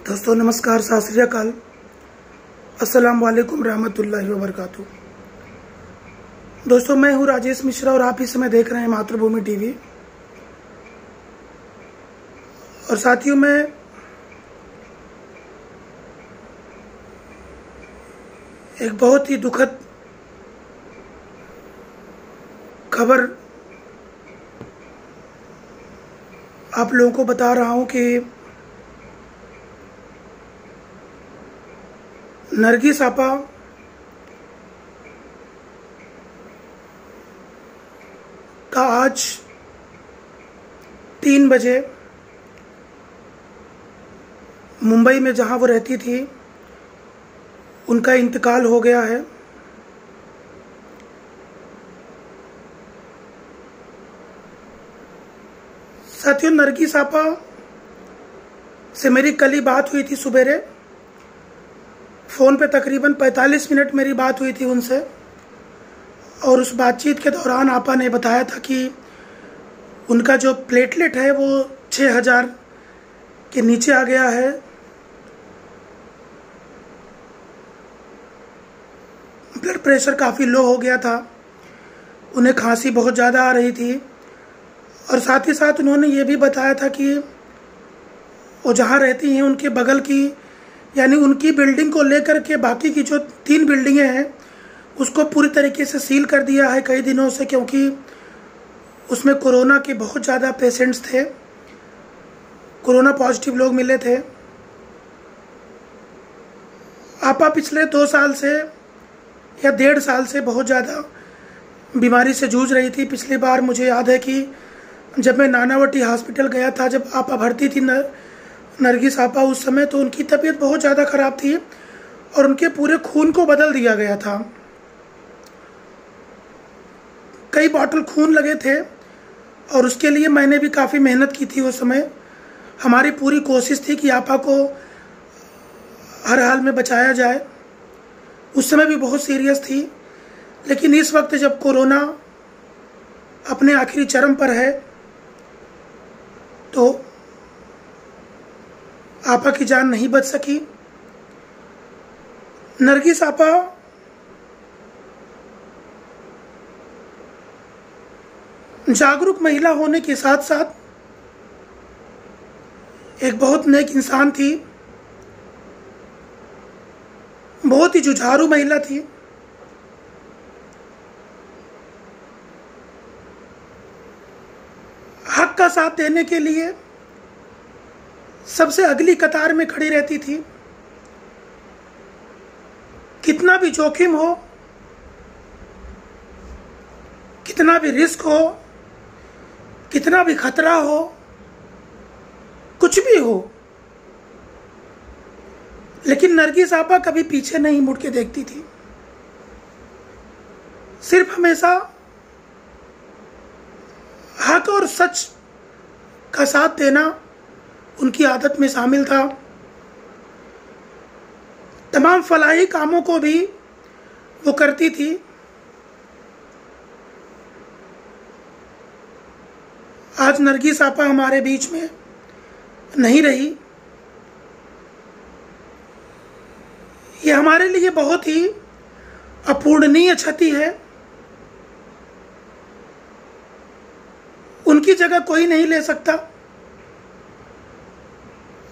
दोस्तों नमस्कार, सत श्री अकाल, अस्सलाम वालेकुम रहमतुल्लाहि व बरकातुहू। दोस्तों मैं हूं राजेश मिश्रा और आप इस समय देख रहे हैं मातृभूमि टीवी। और साथियों, मैं एक बहुत ही दुखद खबर आप लोगों को बता रहा हूं कि नरगिस आपा का आज 3 बजे मुंबई में जहां वो रहती थी उनका इंतकाल हो गया है। साथियों, नरगिस आपा से मेरी कल ही बात हुई थी सुबेरे। फ़ोन पे तकरीबन 45 मिनट मेरी बात हुई थी उनसे और उस बातचीत के दौरान आपा ने बताया था कि उनका जो प्लेटलेट है वो 6000 के नीचे आ गया है। ब्लड प्रेशर काफ़ी लो हो गया था, उन्हें खांसी बहुत ज़्यादा आ रही थी और साथ ही साथ उन्होंने ये भी बताया था कि वो जहाँ रहती हैं उनके बगल की यानी उनकी बिल्डिंग को लेकर के बाकी की जो 3 बिल्डिंगें हैं उसको पूरी तरीके से सील कर दिया है कई दिनों से, क्योंकि उसमें कोरोना के बहुत ज़्यादा पेशेंट्स थे, कोरोना पॉजिटिव लोग मिले थे। आपा पिछले 2 साल से या 1.5 साल से बहुत ज़्यादा बीमारी से जूझ रही थी। पिछली बार मुझे याद है कि जब मैं नानावटी हॉस्पिटल गया था, जब आपा भर्ती थी नरगिस आपा, उस समय तो उनकी तबीयत बहुत ज़्यादा ख़राब थी और उनके पूरे खून को बदल दिया गया था। कई बॉटल खून लगे थे और उसके लिए मैंने भी काफ़ी मेहनत की थी। उस समय हमारी पूरी कोशिश थी कि आपा को हर हाल में बचाया जाए। उस समय भी बहुत सीरियस थी, लेकिन इस वक्त जब कोरोना अपने आखिरी चरम पर है तो आपा की जान नहीं बच सकी। नरगिस आपा जागरूक महिला होने के साथ साथ एक बहुत नेक इंसान थी, बहुत ही जुझारू महिला थी। हक का साथ देने के लिए सबसे अगली कतार में खड़ी रहती थी। कितना भी जोखिम हो, कितना भी रिस्क हो, कितना भी खतरा हो, कुछ भी हो, लेकिन नरगिस आपा कभी पीछे नहीं मुड़ के देखती थी। सिर्फ हमेशा हक और सच का साथ देना उनकी आदत में शामिल था। तमाम फलाही कामों को भी वो करती थी। आज नरगिस आपा हमारे बीच में नहीं रही, ये हमारे लिए बहुत ही अपूरणीय क्षति है। उनकी जगह कोई नहीं ले सकता।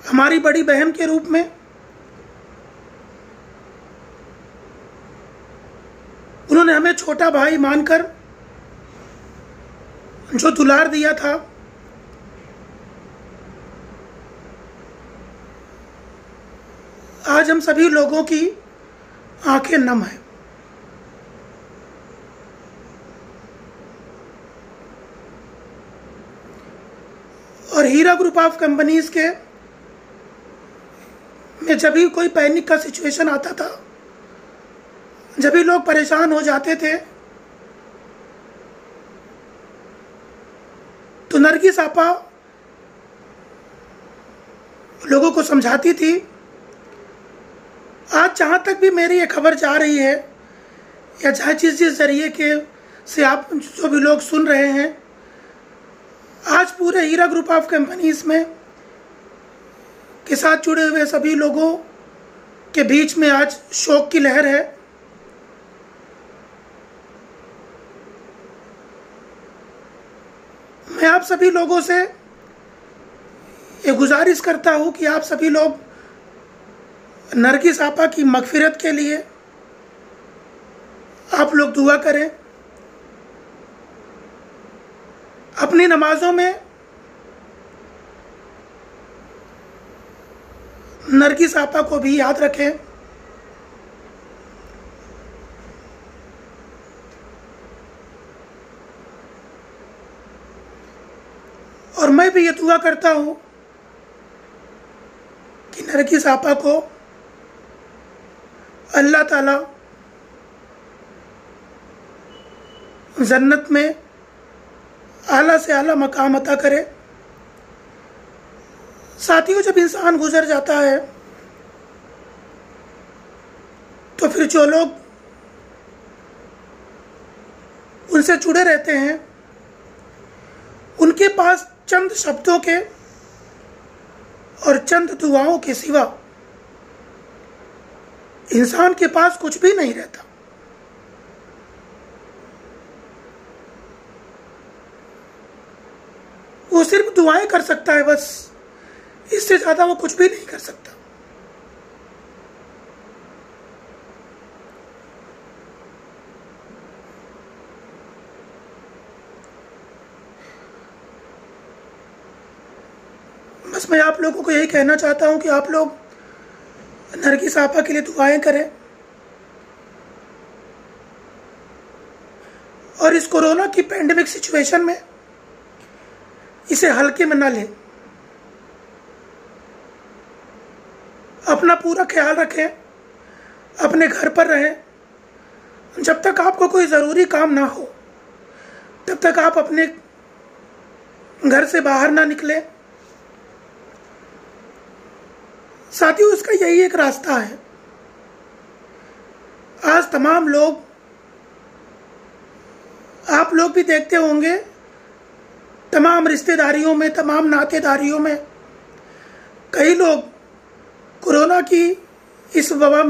हमारी बड़ी बहन के रूप में उन्होंने हमें छोटा भाई मानकर जो दुलार दिया था, आज हम सभी लोगों की आंखें नम हैं। और हीरा ग्रुप ऑफ कंपनीज के में जब भी कोई पैनिक का सिचुएशन आता था, जब भी लोग परेशान हो जाते थे, तो नरगिस आपा लोगों को समझाती थी। आज जहाँ तक भी मेरी ये खबर जा रही है या चाहे जिस जरिए के से आप जो भी लोग सुन रहे हैं, आज पूरे हीरा ग्रुप ऑफ कंपनीज में के साथ जुड़े हुए सभी लोगों के बीच में आज शोक की लहर है। मैं आप सभी लोगों से ये गुजारिश करता हूं कि आप सभी लोग नरगिस आपा की मगफिरत के लिए आप लोग दुआ करें। अपनी नमाजों में नरगिस आपा को भी याद रखें। और मैं भी ये दुआ करता हूं कि नरगिस आपा को अल्लाह ताला जन्नत में आला से आला मकाम अता करे। साथियों, जब इंसान गुजर जाता है तो फिर जो लोग उनसे जुड़े रहते हैं उनके पास चंद शब्दों के और चंद दुआओं के सिवा इंसान के पास कुछ भी नहीं रहता। वो सिर्फ दुआएं कर सकता है, बस इससे ज्यादा वो कुछ भी नहीं कर सकता। बस मैं आप लोगों को यही कहना चाहता हूं कि आप लोग नरगिस आपा के लिए दुआएं करें और इस कोरोना की पैंडेमिक सिचुएशन में इसे हल्के में ना लें। अपना पूरा ख्याल रखें, अपने घर पर रहें। जब तक आपको कोई ज़रूरी काम ना हो तब तक आप अपने घर से बाहर ना निकलें। साथियों, इसका यही एक रास्ता है। आज तमाम लोग, आप लोग भी देखते होंगे, तमाम रिश्तेदारियों में, तमाम नातेदारियों में कई लोग कोरोना की इस वबा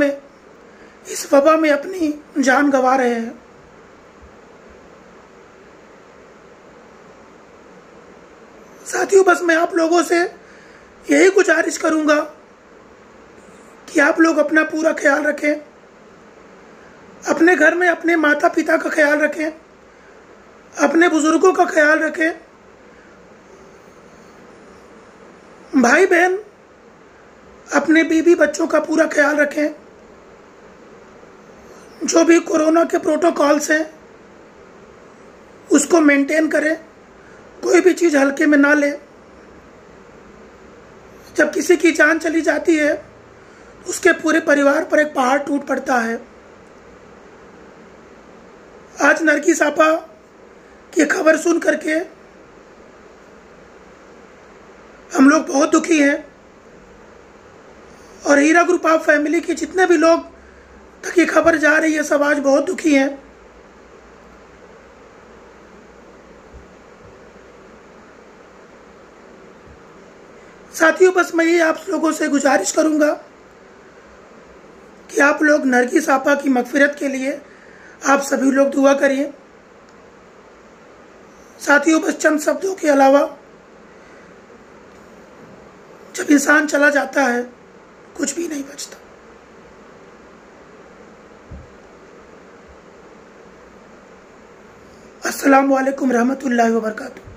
में अपनी जान गंवा रहे हैं। साथियों, बस मैं आप लोगों से यही गुजारिश करूंगा कि आप लोग अपना पूरा ख्याल रखें, अपने घर में अपने माता पिता का ख्याल रखें, अपने बुजुर्गों का ख्याल रखें, भाई बहन अपने बीवी बच्चों का पूरा ख्याल रखें। जो भी कोरोना के प्रोटोकॉल्स हैं उसको मेंटेन करें, कोई भी चीज़ हल्के में ना लें। जब किसी की जान चली जाती है उसके पूरे परिवार पर एक पहाड़ टूट पड़ता है। आज नरगिस आपा की खबर सुन करके हम लोग बहुत दुखी हैं और हीरा ग्रुप ऑफ फैमिली के जितने भी लोग तक ये खबर जा रही है सब आज बहुत दुखी हैं। साथियों, बस मैं ये आप लोगों से गुजारिश करूंगा कि आप लोग नरगिस आपा की मगफिरत के लिए आप सभी लोग दुआ करिए। साथियों, बस चंद शब्दों के अलावा जब इंसान चला जाता है कुछ भी नहीं बचता। अस्सलामु अलैकुम रहमतुल्लाहि व बरकातुहू।